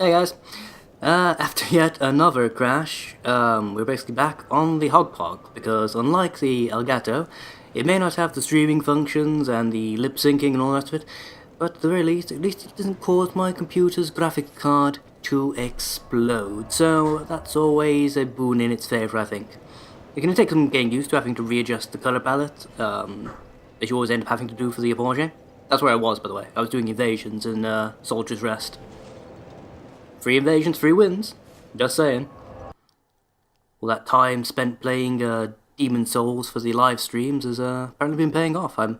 Hey guys, after yet another crash, we're basically back on the Hogpog, because unlike the Elgato, it may not have the streaming functions and the lip syncing and all that of it, but at the very least, it doesn't cause my computer's graphic card to explode, so that's always a boon in its favour, I think. It can take some getting used to having to readjust the colour palette, that you always end up having to do for the Eponge. That's where I was, by the way. I was doing Evasions and Soldier's Rest. 3 invasions, 3 wins. Just saying. All that time spent playing Demon Souls for the live streams has apparently been paying off. I'm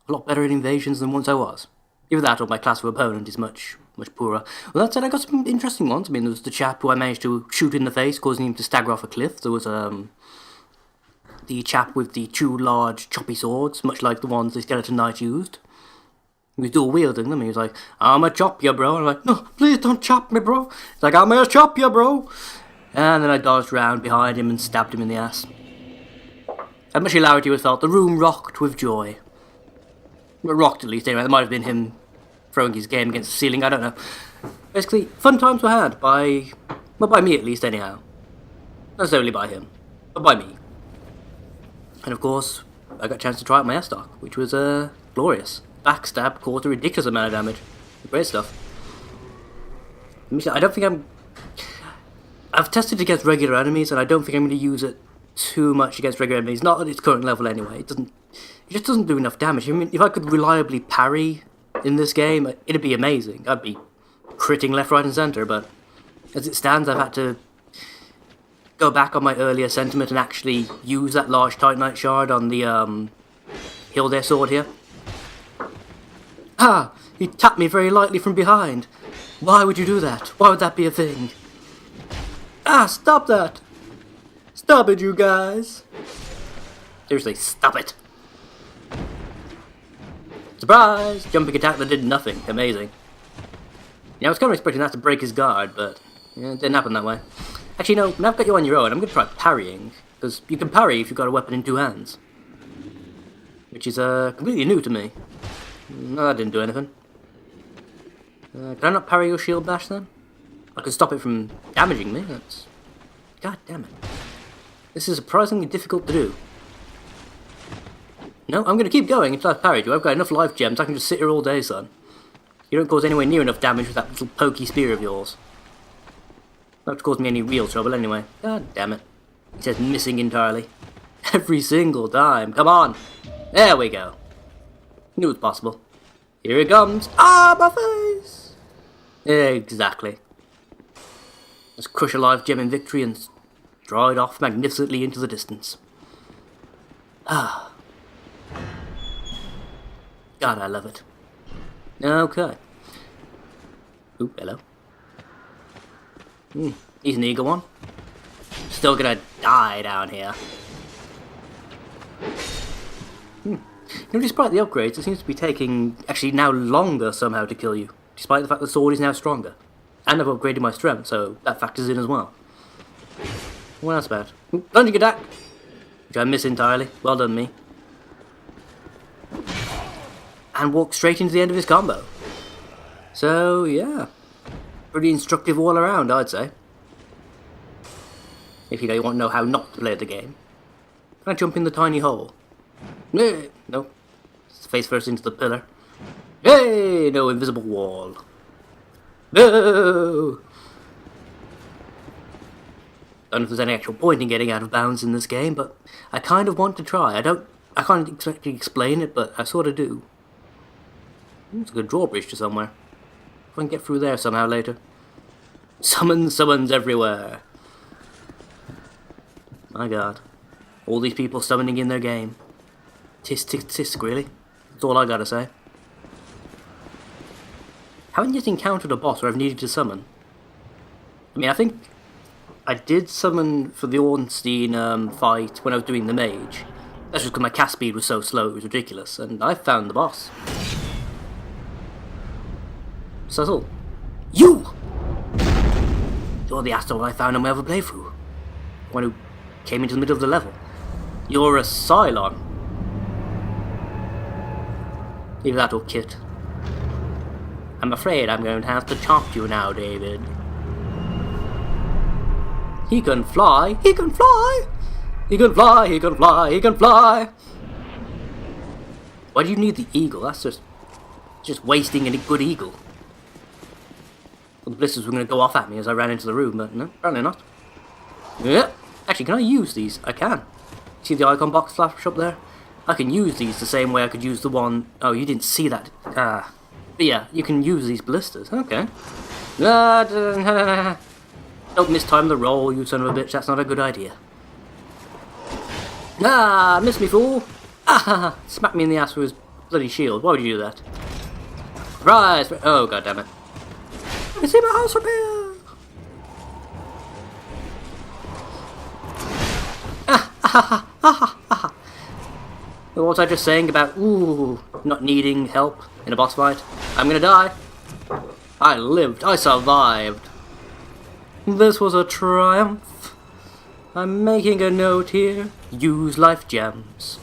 a lot better at invasions than once I was. Either that or my class of opponent is much poorer. Well, that said, I got some interesting ones. I mean, there was the chap who I managed to shoot in the face, causing him to stagger off a cliff. There was the chap with the 2 large choppy swords, much like the ones the Skeleton Knight used. He was dual wielding them. He was like, "I'ma chop you, bro." And I'm like, "No, please don't chop me, bro." He's like, "I'ma chop you, bro." And then I dodged round behind him and stabbed him in the ass. How much hilarity was felt. The room rocked with joy. Well, rocked at least, anyway. That might have been him throwing his game against the ceiling, I don't know. Basically, fun times were had by me at least, anyhow. Not necessarily by him, but by me. And of course, I got a chance to try out my S-Stock, which was glorious. Backstab caused a ridiculous amount of damage. Great stuff. I don't think I've tested it against regular enemies, and I don't think I'm going to use it too much against regular enemies. Not at its current level, anyway. It just doesn't do enough damage. I mean, if I could reliably parry in this game, it'd be amazing. I'd be critting left, right, and centre. But as it stands, I've had to go back on my earlier sentiment and actually use that large Titanite shard on the Hildair sword here. Ah! He tapped me very lightly from behind. Why would you do that? Why would that be a thing? Ah! Stop that! Stop it, you guys! Seriously, stop it! Surprise! Jumping attack that did nothing. Amazing. Yeah, I was kind of expecting that to break his guard, but yeah, it didn't happen that way. Actually, no, now I've got you on your own, I'm going to try parrying, because you can parry if you've got a weapon in 2 hands. Which is completely new to me. No, that didn't do anything. Can I not parry your shield bash then? I can stop it from damaging me. That's... God damn it. This is surprisingly difficult to do. No, I'm going to keep going until I've parried you. I've got enough life gems, I can just sit here all day, son. You don't cause anywhere near enough damage with that little pokey spear of yours. Not to cause me any real trouble anyway. God damn it. He says missing entirely. Every single time. Come on. There we go. Knew it was possible. Here it comes. Ah, my face! Exactly. Let's crush a live gem in victory and draw it off magnificently into the distance. Ah. God, I love it. Okay. Ooh, hello. He's an eager one. Still gonna die down here. You know, despite the upgrades, it seems to be taking, actually now longer somehow to kill you, despite the fact the sword is now stronger. And I've upgraded my strength, so that factors in as well. What else about? Plunging attack! Which I miss entirely. Well done, me. And walk straight into the end of his combo. So, yeah. Pretty instructive all around, I'd say. If you want to know how not to play the game. Can I jump in the tiny hole? No. Face first into the pillar. Hey! No invisible wall. No! Don't know if there's any actual point in getting out of bounds in this game, but I kind of want to try. I can't exactly explain it, but I sort of do. It's a good drawbridge to somewhere. If I can get through there somehow later. Summons everywhere. My god. All these people summoning in their game. Tisk tisk tisk, really. That's all I gotta say. Haven't yet encountered a boss where I've needed to summon. I mean, I think I did summon for the Ornstein fight when I was doing the mage. That's just because my cast speed was so slow, it was ridiculous. And I found the boss. Suzzle. You! You're the asshole I found on my other playthrough. The one who came into the middle of the level. You're a Cylon. Either that or Kit. I'm afraid I'm going to have to chop you now, David. He can fly. He can fly. He can fly. He can fly. He can fly. Why do you need the eagle? That's just wasting a good eagle. Well, the blisters were going to go off at me as I ran into the room, but no, apparently not. Yeah. Actually, can I use these? I can. See the icon box flash up there? I can use these the same way I could use the one... Oh, you didn't see that. But yeah, you can use these blisters. Okay. Don't mistime the roll, you son of a bitch. That's not a good idea. Miss me, fool. Smack me in the ass with his bloody shield. Why would you do that? Surprise! Oh, god damn it. I see my house repair! What was I just saying about, not needing help in a boss fight? I'm gonna die. I lived. I survived. This was a triumph. I'm making a note here. Use life gems.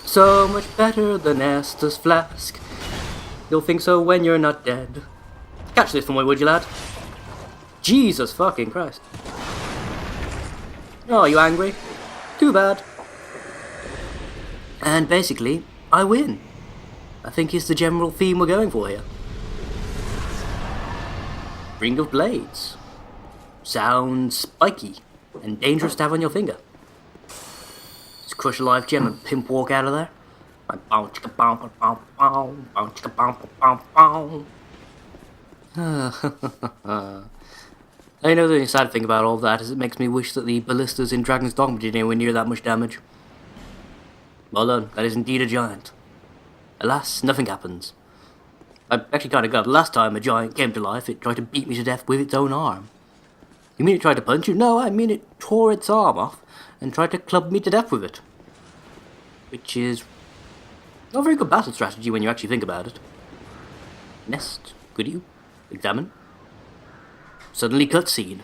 So much better than Esther's flask. You'll think so when you're not dead. Catch this one, would you, lad? Jesus fucking Christ. Oh, are you angry? Too bad. And basically, I win. I think it's the general theme we're going for here. Ring of Blades. Sounds spiky and dangerous to have on your finger. Just crush a life gem and pimp walk out of there. I know the only sad thing about all of that is it makes me wish that the ballistas in Dragon's Dogma did anywhere near that much damage. Well done, that is indeed a giant. Alas, nothing happens. I actually kind of got last time a giant came to life, it tried to beat me to death with its own arm. You mean it tried to punch you? No, I mean it tore its arm off and tried to club me to death with it. Which is not a very good battle strategy when you actually think about it. Nest, could you? Examine. Suddenly cutscene.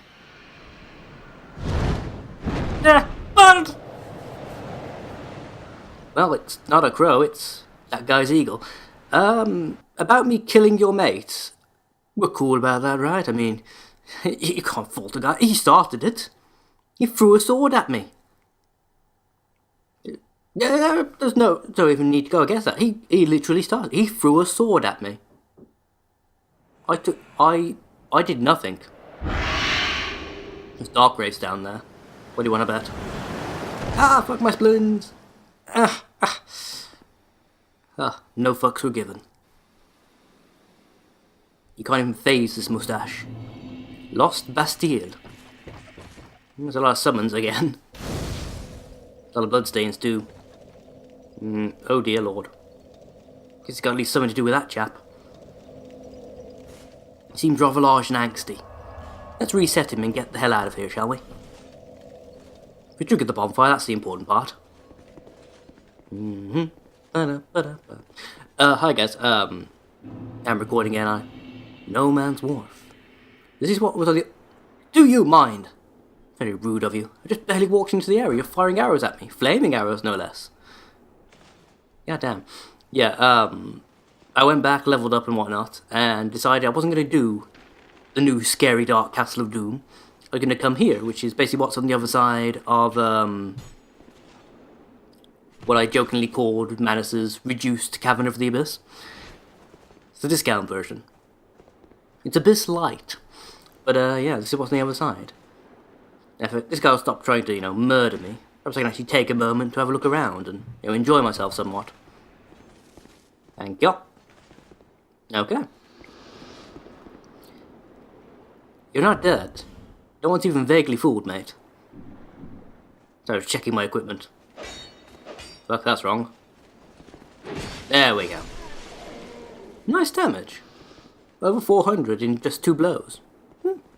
Bird! Well, it's not a crow, it's that guy's eagle. About me killing your mate. We're cool about that, right? I mean, you can't fault a guy. He started it. He threw a sword at me. Yeah, don't even need to go against that. He literally started. He threw a sword at me. I did nothing. There's dark rays down there. What do you want to bet? Fuck my splins. No fucks were given. You can't even phase this moustache. Lost Bastille. There's a lot of summons again. A lot of bloodstains too. Oh dear lord. Guess it's got at least something to do with that chap. He seems rather large and angsty. Let's reset him and get the hell out of here, shall we? We triggered the bonfire, that's the important part. Hi guys, I'm recording again, No Man's Wharf. This is what was on the... Do you mind? Very rude of you. I just barely walked into the area, you're firing arrows at me. Flaming arrows, no less. God damn. Yeah, I went back, leveled up and whatnot, and decided I wasn't going to do the new scary dark Castle of Doom. I'm going to come here, which is basically what's on the other side of, what I jokingly called Manus's reduced Cavern of the Abyss. It's the discount version. It's Abyss Light. But, yeah, this is what's on the other side. If this guy will stop trying to, murder me, perhaps I can actually take a moment to have a look around and, enjoy myself somewhat. Thank you. Okay. You're not dead. No one's even vaguely fooled, mate. So I was checking my equipment. Fuck, that's wrong. There we go. Nice damage. Over 400 in just 2 blows.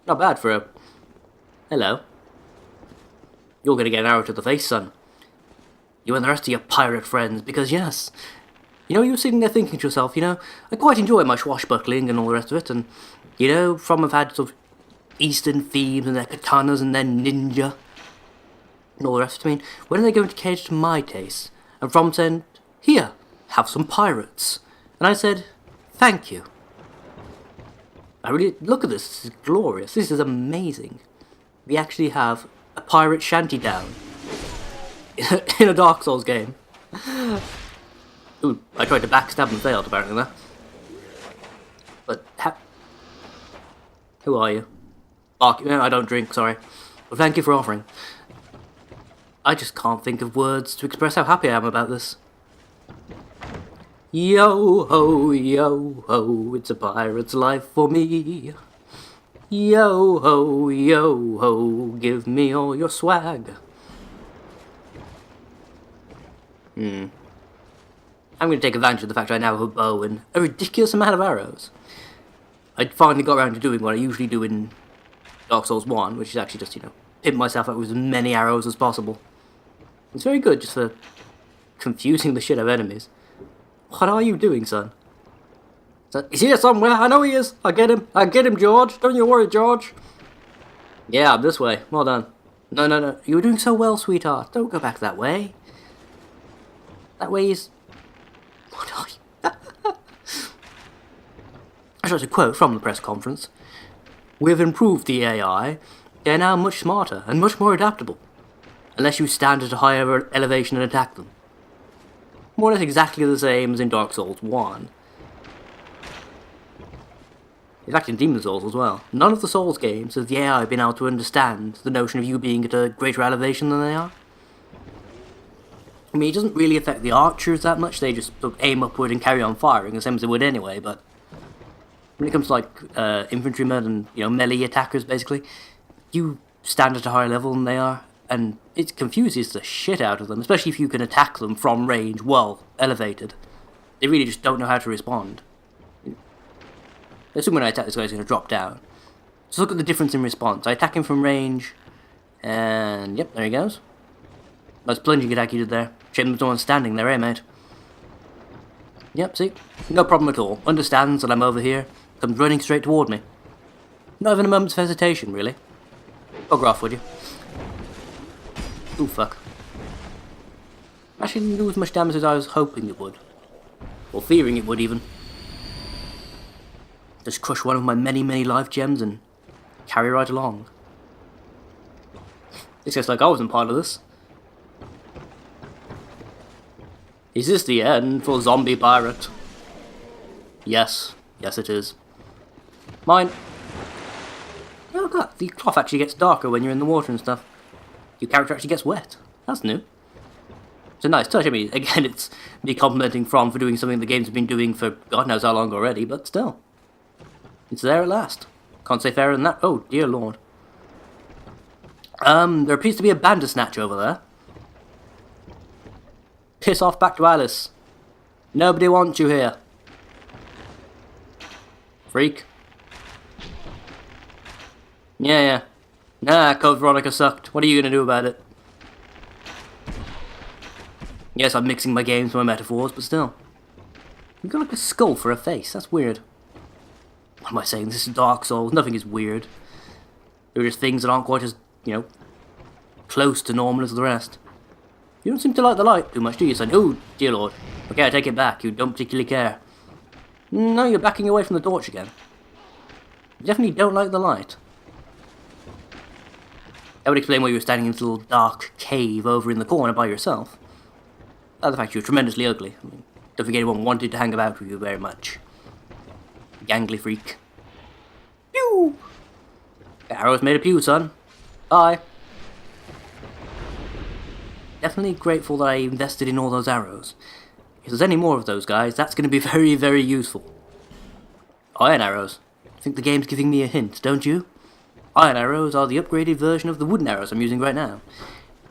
Not bad for a... Hello. You're gonna get an arrow to the face, son. You and the rest of your pirate friends, because yes... you were sitting there thinking to yourself, I quite enjoy my swashbuckling and all the rest of it, and, From have had sort of Eastern themes and their katanas and their ninja and all the rest. I mean, when are they going to cater to my taste? And From said, here, have some pirates. And I said, thank you. I really, look at this is glorious, this is amazing. we actually have a pirate shanty town in a Dark Souls game. Ooh, I tried to backstab and failed apparently there. But who are you? Oh, no, I don't drink, sorry. But thank you for offering. I just can't think of words to express how happy I am about this. Yo ho, it's a pirate's life for me. Yo ho, give me all your swag. I'm going to take advantage of the fact I now have a bow and a ridiculous amount of arrows. I finally got around to doing what I usually do in Dark Souls 1, which is actually just, pimp myself out with as many arrows as possible. It's very good just for confusing the shit out of enemies. What are you doing, son? He's here somewhere. I know he is. I get him, George. Don't you worry, George. Yeah, I'm this way. Well done. No. You were doing so well, sweetheart. Don't go back that way. That way is... What are you? I shot a quote from the press conference. We've improved the AI. They're now much smarter and much more adaptable. Unless you stand at a higher elevation and attack them. More or less exactly the same as in Dark Souls 1. In fact, in Demon Souls as well. None of the Souls games has the AI been able to understand the notion of you being at a greater elevation than they are. I mean, it doesn't really affect the archers that much, they just sort of aim upward and carry on firing, the same as they would anyway, but... When it comes to, like, infantrymen and, melee attackers, basically, you stand at a higher level than they are, and it confuses the shit out of them, especially if you can attack them from range well elevated. They really just don't know how to respond. I assume when I attack this guy, he's going to drop down. So look at the difference in response. I attack him from range, and yep, there he goes. Nice plunging attack you did there. Shame there's no one standing there, eh, mate? Yep, see? No problem at all. Understands that I'm over here. Comes running straight toward me. Not even a moment's hesitation, really. Bugger off, would you? Ooh, fuck. Actually didn't do as much damage as I was hoping it would. Or fearing it would, even. Just crush one of my many, many life gems and carry right along. It's just like I wasn't part of this. Is this the end for Zombie Pirate? Yes. Yes, it is. Mine. Oh, look at that. The cloth actually gets darker when you're in the water and stuff. Your character actually gets wet. That's new. It's a nice touch. I mean, again, it's me complimenting From for doing something the game's been doing for God knows how long already, but still. It's there at last. Can't say fairer than that. Oh, dear lord. There appears to be a Bandersnatch over there. Piss off back to Alice. Nobody wants you here. Freak. Yeah. Nah, Code Veronica sucked. What are you gonna do about it? Yes, I'm mixing my games with my metaphors, but still. You've got like a skull for a face. That's weird. What am I saying? This is Dark Souls. Nothing is weird. There are just things that aren't quite as, close to normal as the rest. You don't seem to like the light too much, do you, son? Oh, dear lord. Okay, I take it back. You don't particularly care. No, you're backing away from the torch again. You definitely don't like the light. That would explain why you were standing in this little dark cave over in the corner by yourself. The fact you were tremendously ugly. I mean, don't think anyone wanted to hang about with you very much. Gangly freak. Pew! The arrows made a pew, son. Bye. Definitely grateful that I invested in all those arrows. If there's any more of those guys, that's going to be very, very useful. Iron arrows. I think the game's giving me a hint, don't you? Iron arrows are the upgraded version of the wooden arrows I'm using right now.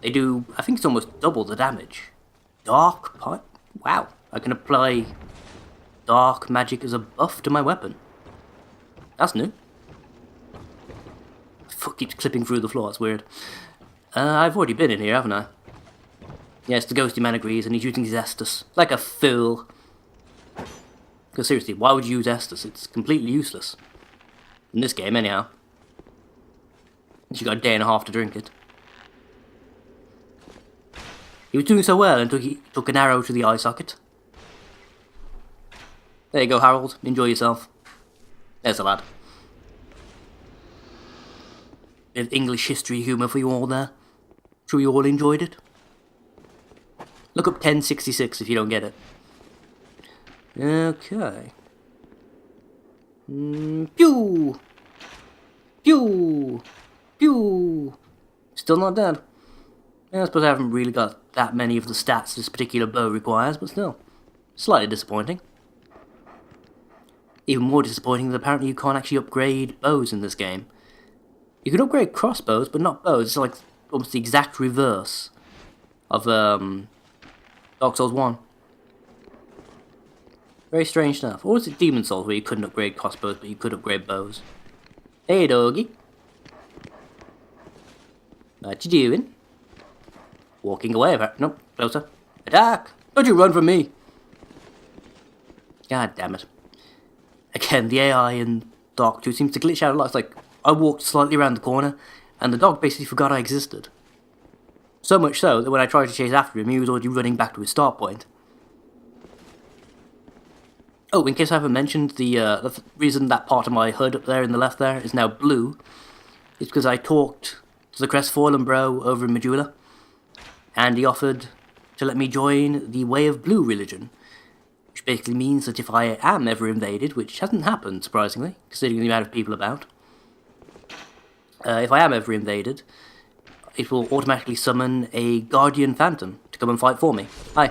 They do, I think it's almost double the damage. Dark pipe? Wow. I can apply dark magic as a buff to my weapon. That's new. Foot keeps clipping through the floor, that's weird. I've already been in here, haven't I? Yes, the ghosty man agrees, and he's using his Estus. Like a fool. Because seriously, why would you use Estus? It's completely useless. In this game, anyhow. You got a day and a half to drink it. He was doing so well until he took an arrow to the eye socket. There you go, Harold. Enjoy yourself. There's a lad. Bit of English history humour for you all there. Sure you all enjoyed it. Look up 1066 if you don't get it. Okay. Pew! Pew! Pew! Still not dead. Yeah, I suppose I haven't really got that many of the stats this particular bow requires, but still. Slightly disappointing. Even more disappointing that apparently you can't actually upgrade bows in this game. You can upgrade crossbows, but not bows. It's like almost the exact reverse of Dark Souls 1. Very strange stuff. Or was it Demon Souls where you couldn't upgrade crossbows, but you could upgrade bows? Hey, doggy. What you doing? Walking away. Nope, closer. Attack! Don't you run from me! God damn it. Again, the AI in Dark 2 seems to glitch out a lot. It's like, I walked slightly around the corner, and the dog basically forgot I existed. So much so that when I tried to chase after him, he was already running back to his start point. Oh, in case I haven't mentioned, the reason that part of my HUD up there in the left there is now blue is because I talked to the crestfallen bro over in Majula, and he offered to let me join the Way of Blue religion, which basically means that if I am ever invaded, which hasn't happened, surprisingly, considering the amount of people about, if I am ever invaded, it will automatically summon a Guardian Phantom to come and fight for me. Hi.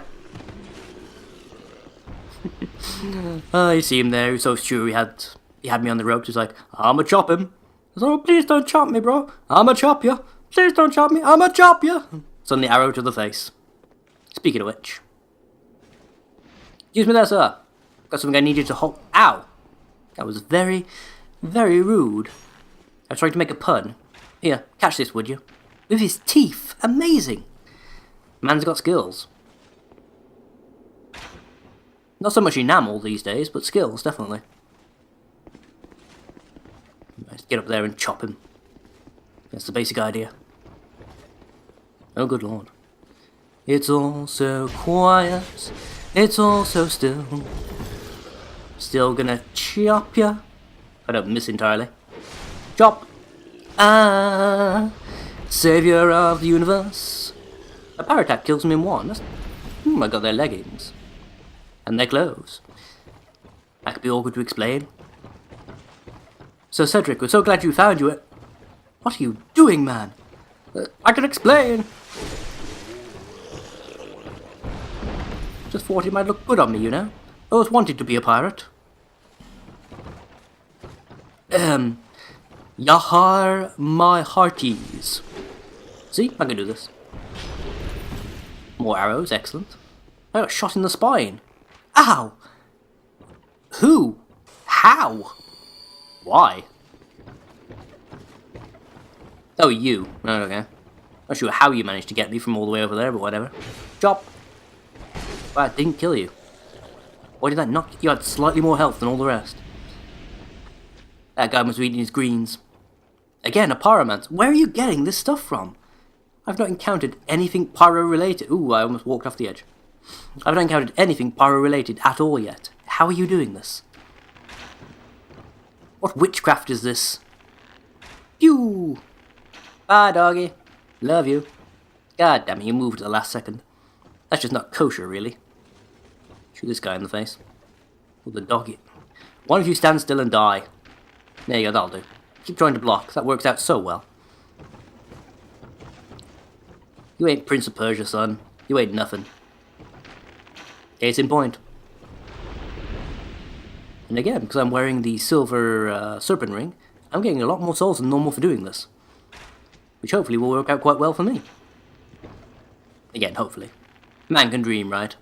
You see him there, he was so sure he had me on the ropes. He's like, I'ma chop him. I was like, oh, please don't chop me, bro. I'ma chop you. Please don't chop me. I'ma chop you. Suddenly arrow to the face. Speaking of which. Excuse me there, sir. Got something I need you to hold. Ow. That was very, very rude. I was trying to make a pun. Here, catch this, would you? With his teeth. Amazing. Man's got skills. Not so much enamel these days, but skills, definitely. Let's get up there and chop him. That's the basic idea. Oh, good lord. It's all so quiet. It's all so still. Still gonna chop ya. I don't miss entirely. Chop! Savior of the universe. A power attack kills him in one. That's... I got their leggings. And their clothes. That could be awkward to explain. So Cedric, we're so glad you found you. What are you doing, man? I can explain. Just thought it might look good on me, you know. I always wanted to be a pirate. Yahar my hearties. See, I can do this. More arrows, excellent. I got shot in the spine. Ow! Who? How? Why? Oh, you. Oh, okay. Not sure how you managed to get me from all the way over there, but whatever. Chop! Well, it didn't kill you. Why did that knock you? You had slightly more health than all the rest. That guy was eating his greens. Again, a pyromancer. Where are you getting this stuff from? I've not encountered anything pyro-related. Ooh, I almost walked off the edge. I've not encountered anything pyro-related at all yet. How are you doing this? What witchcraft is this? Pew! Bye, doggy. Love you. God damn it, you moved at the last second. That's just not kosher, really. Shoot this guy in the face. Or the doggy. Why don't you stand still and die? There you go, that'll do. Keep trying to block. That works out so well. You ain't Prince of Persia, son. You ain't nothing. Case in point. And again, because I'm wearing the silver serpent ring, I'm getting a lot more souls than normal for doing this. Which hopefully will work out quite well for me. Again, hopefully. Man can dream, right?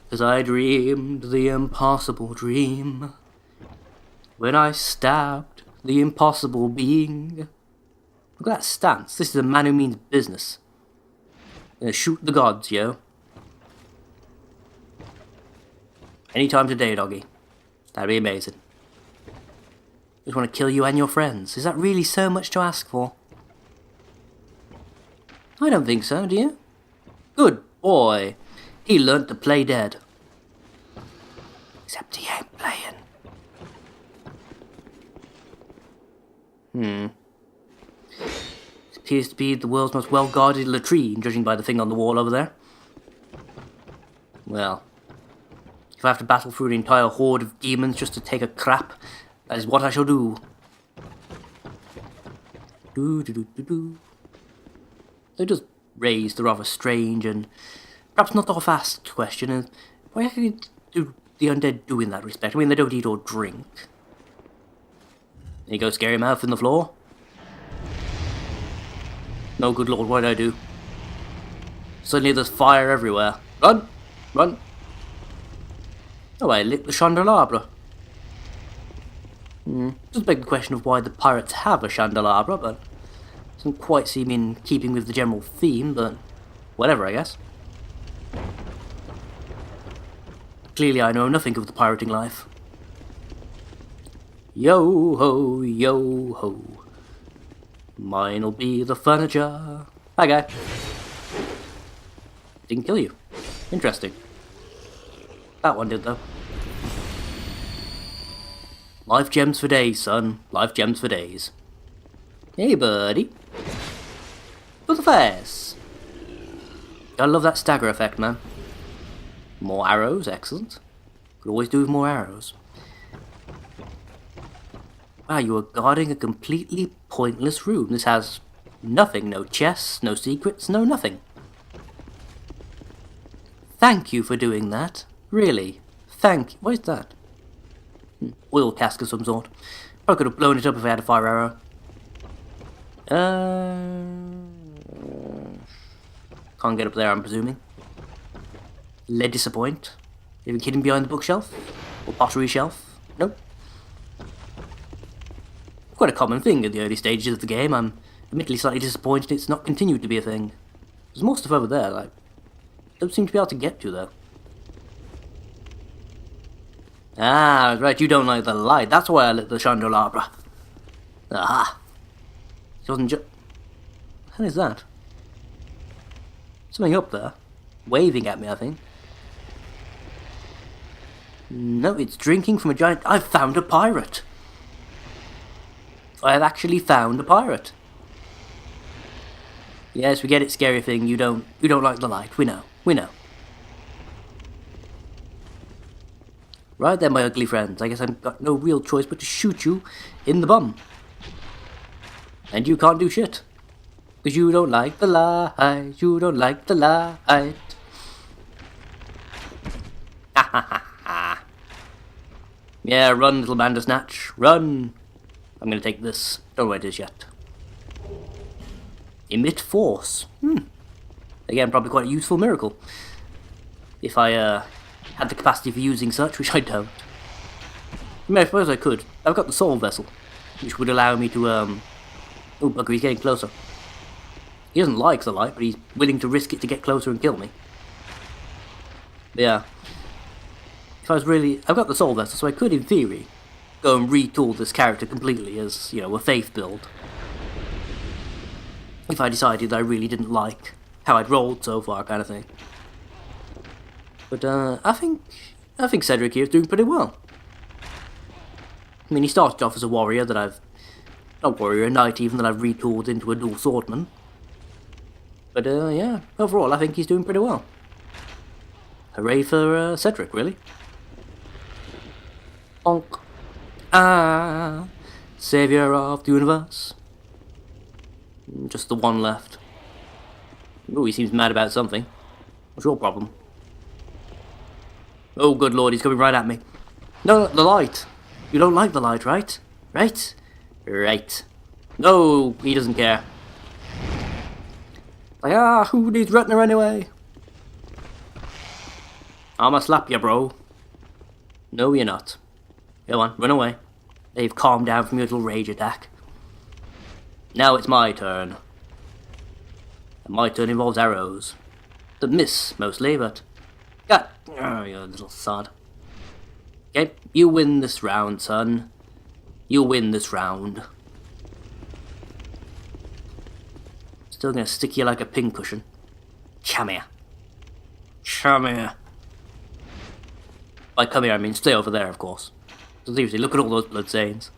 Because I dreamed the impossible dream. When I stabbed the impossible being. Look at that stance. This is a man who means business. Gonna shoot the gods, yo. Anytime today, doggy. That'd be amazing. Just want to kill you and your friends. Is that really so much to ask for? I don't think so, do you? Good boy. He learnt to play dead. Except he ain't playing. appears to be the world's most well-guarded latrine, judging by the thing on the wall over there. Well, if I have to battle through an entire horde of demons just to take a crap, that is what I shall do. They just raised the rather strange and perhaps not oft-asked question, and why actually do the undead do in that respect? I mean, they don't eat or drink. There you go, scary mouth in the floor. No, good lord, what did I do? Suddenly there's fire everywhere. Run! Run! Oh, I lit the candelabra. Does beg the question of why the pirates have a candelabra, but doesn't quite seem in keeping with the general theme, but whatever, I guess. Clearly I know nothing of the pirating life. Yo ho, yo ho. Mine'll be the furniture. Hi, guy. Didn't kill you. Interesting. That one did, though. Life gems for days, son. Life gems for days. Hey, buddy. To the face. Gotta love that stagger effect, man. More arrows, excellent. Could always do with more arrows. Wow, you are guarding a completely pointless room. This has nothing, no chests, no secrets, no nothing. Thank you for doing that. Really. Thank you. What is that? Oil cask of some sort. Probably could have blown it up if I had a fire arrow. Can't get up there, I'm presuming. Lead disappoint. Even hidden behind the bookshelf? Or pottery shelf? Nope. Quite a common thing in the early stages of the game. I'm admittedly slightly disappointed it's not continued to be a thing. There's more stuff over there, like, don't seem to be able to get to, though. Ah, right, you don't like the light. That's why I lit the candelabra. Aha. It wasn't just... What the hell is that? Something up there. Waving at me, I think. No, it's drinking from a giant... I've found a pirate! I have actually found a pirate. Yes, we get it, scary thing. You don't like the light. We know. We know. Right then, my ugly friends. I guess I've got no real choice but to shoot you in the bum. And you can't do shit. Because you don't like the light. You don't like the light. Ha ha ha ha. Yeah, run, little Bandersnatch. Run. I'm going to take this. Don't know where it is yet. Emit force. Again, probably quite a useful miracle. If I had the capacity for using such, which I don't. I mean, I suppose I could. I've got the soul vessel, which would allow me to, Oh, bugger, he's getting closer. He doesn't like the light, but he's willing to risk it to get closer and kill me. But yeah. If I was really... I've got the soul vessel, so I could, in theory, go and retool this character completely as, you know, a faith build. If I decided I really didn't like how I'd rolled so far, kind of thing. But I think Cedric here is doing pretty well. I mean, he started off as a warrior that I've... Not warrior, a knight even, that I've retooled into a dual swordman. But yeah, overall I think he's doing pretty well. Hooray for Cedric, really. Bonk. Ah, saviour of the universe. Just the one left. Oh, he seems mad about something. What's your problem? Oh, good lord, he's coming right at me. No, the light. You don't like the light, right? Right? Right. No, he doesn't care. Like, who needs Retner anyway? I'ma slap you, bro. No, you're not. Go on, run away. They've calmed down from your little rage attack. Now it's my turn. And my turn involves arrows. That miss, mostly, but... God, oh, you little sod. Okay, you win this round, son. You win this round. Still gonna stick you like a pincushion. Come here. Come here. By come here, I mean stay over there, of course. So seriously, look at all those blood stains.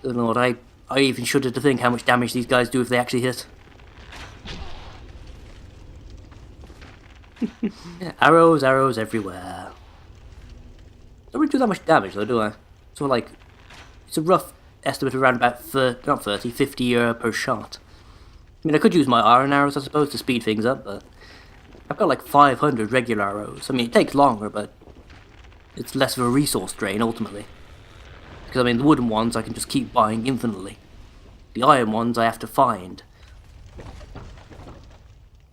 Good lord, I I even shudder to think how much damage these guys do if they actually hit. Arrows, arrows everywhere. Don't really do that much damage though, do I? So like, it's a rough estimate of around about 50 euro per shot. I mean, I could use my iron arrows, I suppose, to speed things up, but I've got like 500 regular arrows. I mean, it takes longer, but it's less of a resource drain, ultimately. Because, I mean, the wooden ones I can just keep buying infinitely. The iron ones I have to find.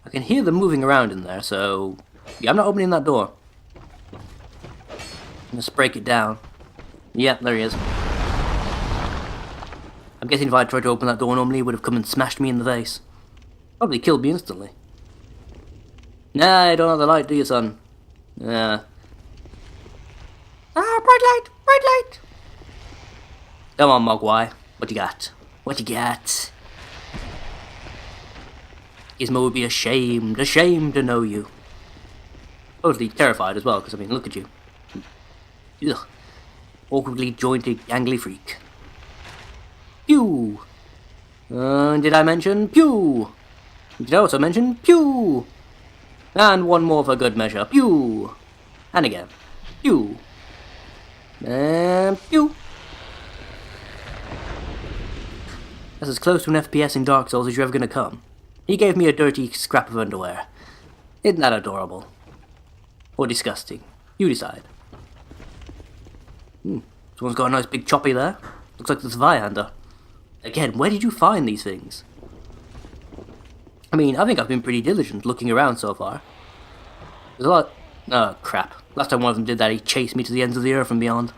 I can hear them moving around in there, so... yeah, I'm not opening that door. Let's break it down. Yeah, there he is. I'm guessing if I tried to open that door normally, he would have come and smashed me in the face. Probably killed me instantly. Nah, you don't have the light, do you, son? Yeah. Ah, bright light! Bright light! Come on, Mogwai. What you got? What you got? Gizmo would be ashamed to know you. Totally terrified as well, because, I mean, look at you. Ugh. Awkwardly jointed, gangly freak. Pew! Did I mention pew? Did I also mention pew? And one more for good measure. Pew! And again. Pew! And pew! That's as close to an FPS in Dark Souls as you're ever gonna come. He gave me a dirty scrap of underwear. Isn't that adorable? Or disgusting? You decide. Someone's got a nice big choppy there. Looks like the Viander. Again, where did you find these things? I mean, I think I've been pretty diligent looking around so far. There's a lot... oh, crap. Last time one of them did that, he chased me to the ends of the earth and beyond.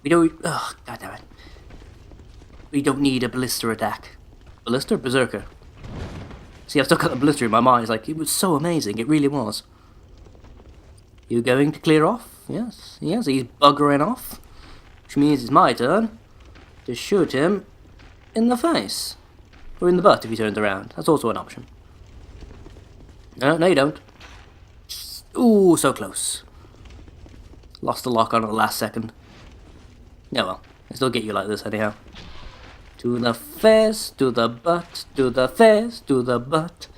We don't... ugh, goddammit. We don't need a blister attack. Blister? Berserker. See, I've still got the blister in my mind. It's like, it was so amazing. It really was. You going to clear off? Yes. Yes, he's buggering off. Which means it's my turn to shoot him in the face. Or in the butt if he turns around. That's also an option. No, you don't. Ooh, so close. Lost the lock on at the last second. Yeah, well, I still get you like this anyhow. To the face, to the butt, to the face, to the butt.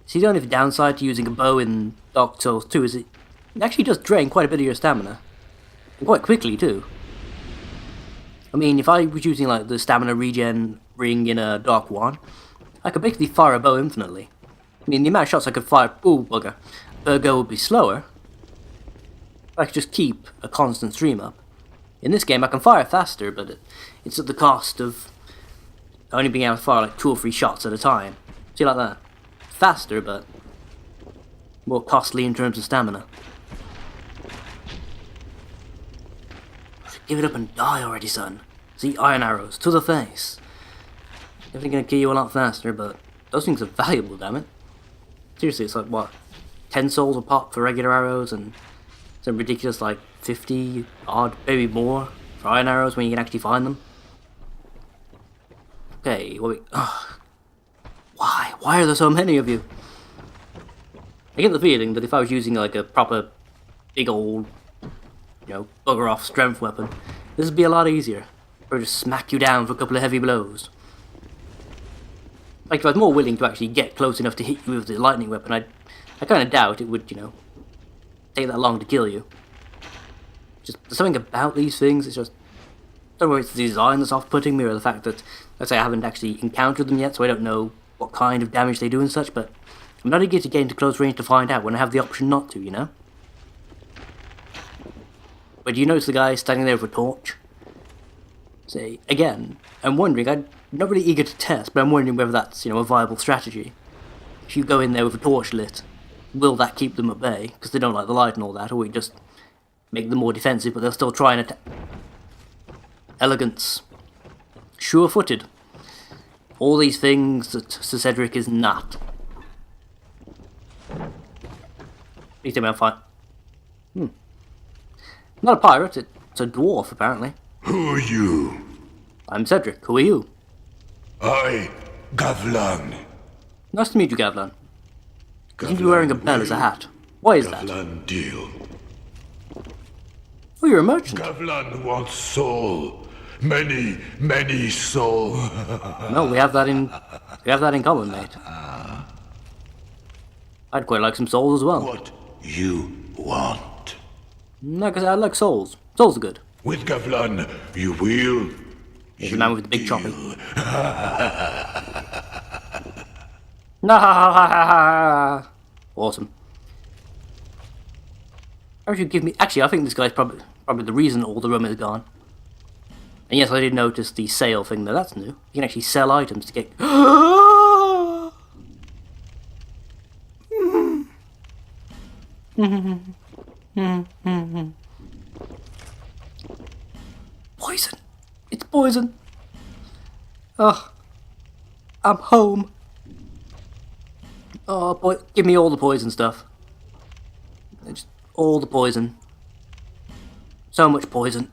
See, the only downside to using a bow in Dark Souls 2 is it actually does drain quite a bit of your stamina. And quite quickly, too. I mean, if I was using, like, the stamina regen ring in a Dark 1, I could basically fire a bow infinitely. I mean, the amount of shots I could fire... ooh, bugger. Per go would be slower. I could just keep a constant stream up. In this game, I can fire faster, but it's at the cost of only being able to fire, like, 2 or 3 shots at a time. See, like that. Faster, but more costly in terms of stamina. Give it up and die already, son. See, iron arrows to the face. Definitely gonna kill you a lot faster, but those things are valuable, damn it. Seriously, it's like, what, 10 souls a pop for regular arrows, and some ridiculous, like, 50 odd, maybe more, for iron arrows when you can actually find them. Okay, well, why? Why are there so many of you? I get the feeling that if I was using, like, a proper, big old, you know, bugger off strength weapon, this would be a lot easier. Or just smack you down for a couple of heavy blows. Like, if I was more willing to actually get close enough to hit you with the lightning weapon, I kind of doubt it would, you know, take that long to kill you. Just, there's something about these things, it's just, I don't know if it's the design that's off-putting me, or the fact that, let's say I haven't actually encountered them yet, so I don't know what kind of damage they do and such, but I'm not eager to get into close range to find out when I have the option not to, you know? But do you notice the guy standing there with a torch? Say, again, I'm wondering, I'm not really eager to test, but I'm wondering whether that's, you know, a viable strategy. If you go in there with a torch lit, will that keep them at bay, because they don't like the light and all that, or will it just make them more defensive, but they'll still try and attack? Elegance. Sure-footed. All these things that Sir Cedric is not. Please tell me I'm fine. Not a pirate, it's a dwarf, apparently. Who are you? I'm Cedric, who are you? I, Gavlan. Nice to meet you, Gavlan. You seem to be wearing a bell as a hat. What is that? Gavlan deal. Oh, you're a merchant. Gavlan wants soul. Many soul. No, we have that in common, mate. I'd quite like some souls as well. What you want? No, because I like souls. Souls are good. With Gavlan, you will. He's the man with the big choppy. Nah. Awesome. Or should give me. Actually, I think this guy's probably the reason all the rum is gone. And yes, I did notice the sale thing there. That's new. You can actually sell items to get. Poison. It's poison. Ugh. I'm home. Oh boy, give me all the poison stuff. Just all the poison. So much poison.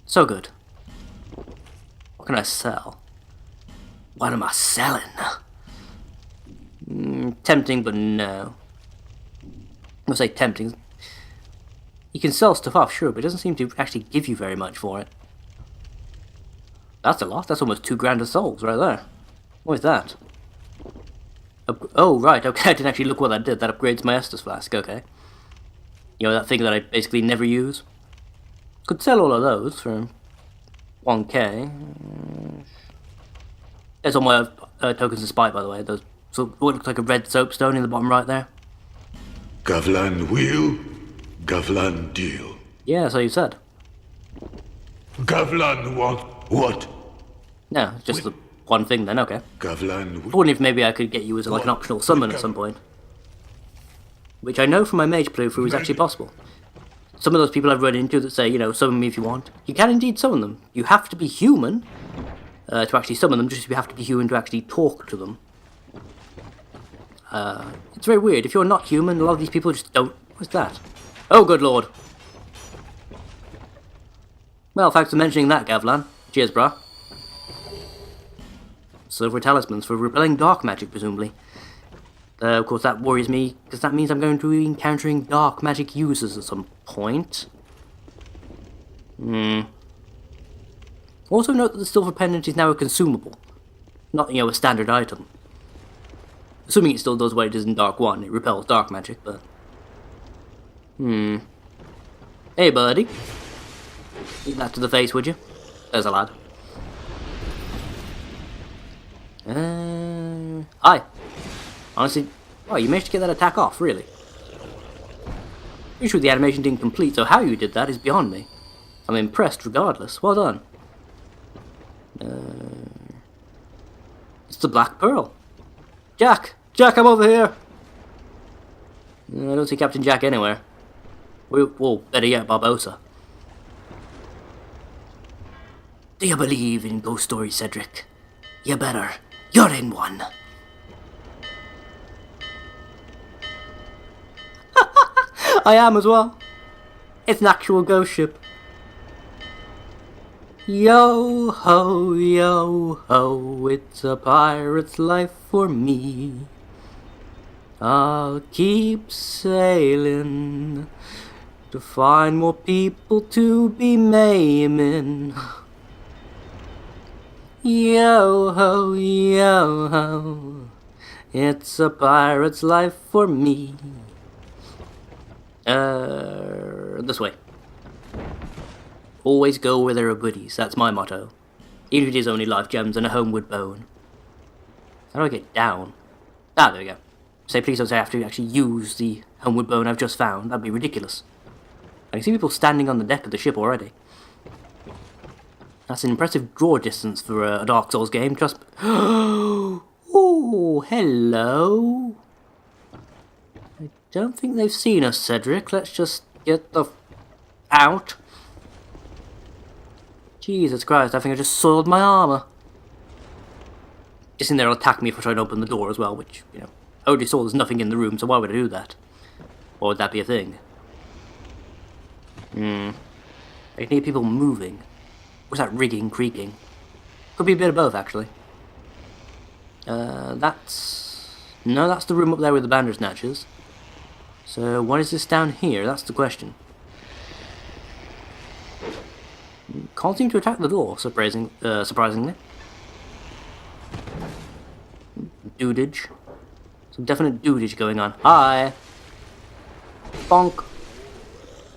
So good. What can I sell? What am I selling? Tempting, but no. I'll say tempting. You can sell stuff off, sure, but it doesn't seem to actually give you very much for it. That's a lot. That's almost 2 grand of souls right there. What is that? Oh, right, okay, I didn't actually look what that did. That upgrades my Estus Flask, okay. You know, that thing that I basically never use. Could sell all of those for 1k. There's all my tokens of spite, by the way. Those, so what looks like a red soapstone in the bottom right there. Gavlan will. Gavlan deal. Yeah, so you said. Gavlan want what? No, just the one thing then, okay. Gavlan. I wondering if maybe I could get you as like an optional summon at some point. Which I know from my mage playthrough is actually possible. Some of those people I've run into that say, you know, summon me if you want. You can indeed summon them. You have to be human to actually summon them, just as you have to be human to actually talk to them. It's very weird. If you're not human, a lot of these people just don't... What's that? Oh, good lord. Well, thanks for mentioning that, Gavlan. Cheers, brah. Silver talismans for repelling dark magic, presumably. Of course, that worries me, because that means I'm going to be encountering dark magic users at some point. Also note that the silver pendant is now a consumable. Not, you know, a standard item. Assuming it still does what it does in Dark 1, it repels dark magic, but... Hey, buddy. Eat that to the face, would you? There's a lad. Hi. Honestly, oh, you managed to get that attack off, really? Usually the animation didn't complete, so how you did that is beyond me. I'm impressed regardless. Well done. It's the Black Pearl. Jack! Jack, I'm over here! I don't see Captain Jack anywhere. Well, better yet, Barbosa. Do you believe in ghost stories, Cedric? You better. You're in one. I am as well. It's an actual ghost ship. Yo ho, it's a pirate's life for me. I'll keep sailing to find more people to be maiming. Yo ho, it's a pirate's life for me. This way. Always go where there are goodies, that's my motto. Even if it is only life gems and a homeward bone. How do I get down? Ah, there we go. Say please don't say I have to actually use the homeward bone I've just found. That'd be ridiculous. I can see people standing on the deck of the ship already. That's an impressive draw distance for a Dark Souls game, trust me. Oh, hello. I don't think they've seen us, Cedric. Let's just get the... out. Jesus Christ, I think I just soiled my armor. Guessing they'll attack me if I try to open the door as well, which, you know, I already saw there's nothing in the room, so why would I do that? Or would that be a thing? I can hear people moving. What's that rigging, creaking? Could be a bit of both, actually. That's... No, that's the room up there with the bandersnatchers. So what is this down here? That's the question. Can't seem to attack the door, surprisingly. Dudage. Some definite dudage going on. Hi! Bonk!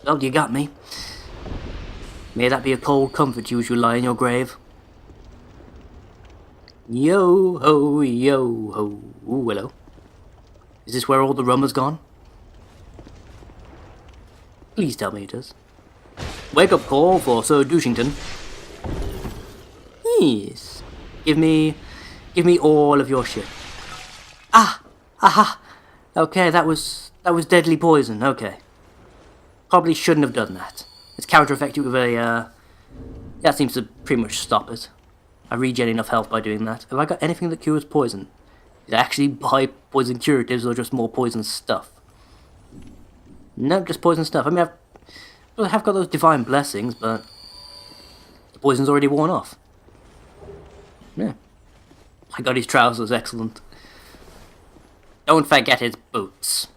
Oh, you got me. May that be a cold comfort to you as you lie in your grave. Yo ho, yo ho. Ooh, hello. Is this where all the rum has gone? Please tell me it is. Wake up call for Sir Douchington. Yes. Give me all of your shit. Ah! Aha! Okay, that was deadly poison, okay. Probably shouldn't have done that. It's counter-effective with a, that seems to pretty much stop it. I regen enough health by doing that. Have I got anything that cures poison? Did I actually buy poison curatives or just more poison stuff? No, just poison stuff. I mean, I have got those divine blessings, but the poison's already worn off. Yeah. I got his trousers, excellent. Don't forget his boots.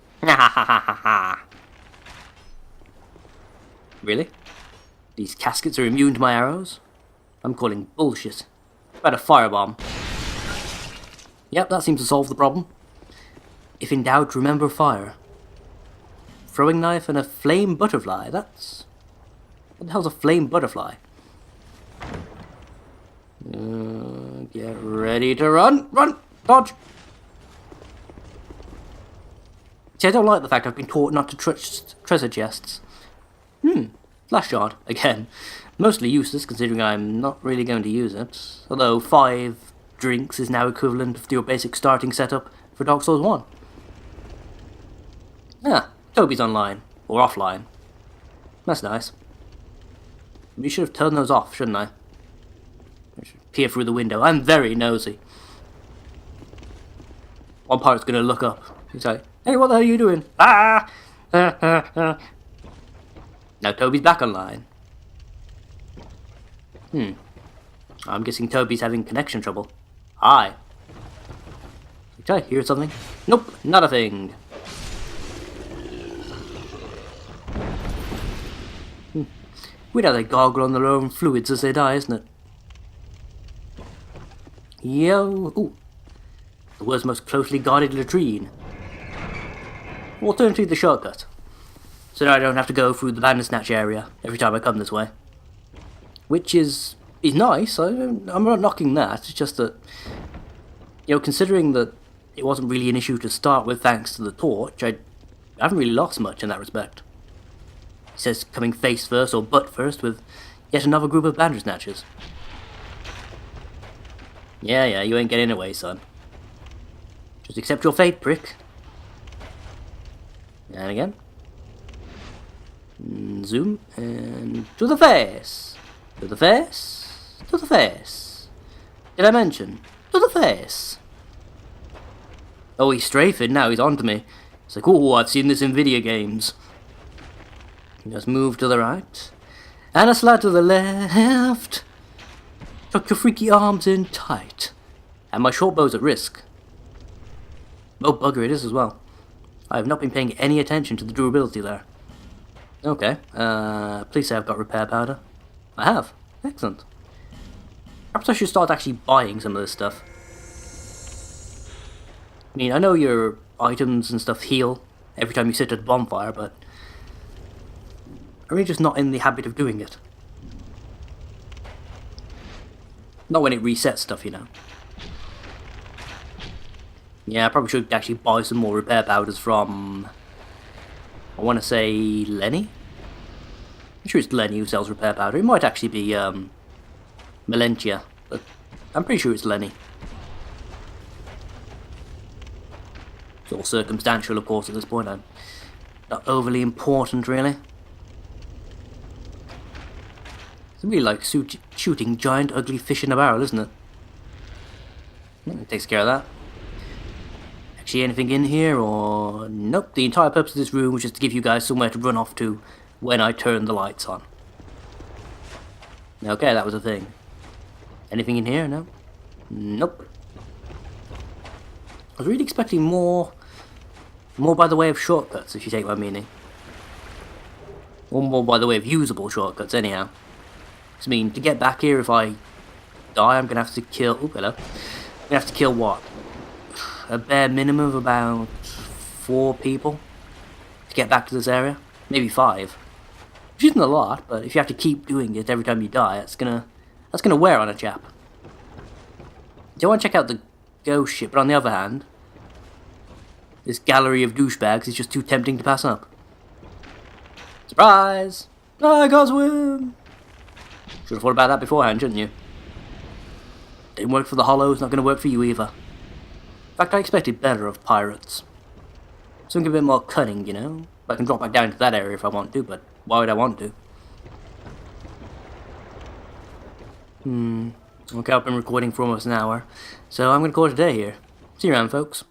Really? These caskets are immune to my arrows? I'm calling bullshit. About a firebomb. Yep, that seems to solve the problem. If in doubt, remember fire. Throwing knife and a flame butterfly, that's... What the hell's a flame butterfly? Get ready to run! Run! Dodge! See, I don't like the fact I've been taught not to trust treasure chests. Flash shard, again. Mostly useless, considering I'm not really going to use it. Although 5 drinks is now equivalent to your basic starting setup for Dark Souls 1. Ah, Toby's online. Or offline. That's nice. We should have turned those off, shouldn't I? I should peer through the window. I'm very nosy. One part's gonna look up. He's like, hey, what the hell are you doing? Ah! Now Toby's back online. I'm guessing Toby's having connection trouble. Hi. Did I hear something? Nope, not a thing. We'd have they goggle on their own fluids as they die, isn't it? Yo, ooh. The world's most closely guarded latrine. Alternatively, the shortcut. So now I don't have to go through the bandersnatch area every time I come this way. Which is nice, I'm not knocking that, it's just that, you know, considering that it wasn't really an issue to start with thanks to the torch, I haven't really lost much in that respect. He says coming face first or butt first with yet another group of bandersnatchers. Yeah, you ain't getting away, son. Just accept your fate, prick. And again. Zoom, and to the face. To the face. To the face. Did I mention? To the face. Oh, he's strafing now, he's on to me. It's like, oh, I've seen this in video games. Just move to the right. And a slide to the left. Tuck your freaky arms in tight. And my short bow's at risk. Oh, bugger, it is as well. I have not been paying any attention to the durability there. Okay, please say I've got repair powder. I have. Excellent. Perhaps I should start actually buying some of this stuff. I mean, I know your items and stuff heal every time you sit at a bonfire, but I'm really just not in the habit of doing it. Not when it resets stuff, you know. Yeah, I probably should actually buy some more repair powders from... I want to say Lenny? I'm sure it's Lenny who sells repair powder. It might actually be Melentia, but I'm pretty sure it's Lenny. It's all circumstantial, of course, at this point. I'm not overly important, really. It's really like shooting giant ugly fish in a barrel, isn't it? It takes care of that. Actually anything in here, or... Nope, the entire purpose of this room was just to give you guys somewhere to run off to when I turn the lights on. Okay, that was a thing. Anything in here? No? Nope. I was really expecting more by the way of shortcuts, if you take my meaning. Or more by the way of usable shortcuts, anyhow. I mean, to get back here, if I die, I'm gonna have to kill. Oh, hello. I'm gonna have to kill what? A bare minimum of about 4 people to get back to this area. Maybe 5. Which isn't a lot, but if you have to keep doing it every time you die, that's gonna wear on a chap. Do I want to check out the ghost ship? But on the other hand, this gallery of douchebags is just too tempting to pass up. Surprise! I got swim! Should have thought about that beforehand, shouldn't you? Didn't work for the Hollows, not going to work for you either. In fact, I expected better of pirates. Something a bit more cunning, you know? I can drop back down to that area if I want to, but why would I want to? Okay, I've been recording for almost an hour, so I'm going to call it a day here. See you around, folks.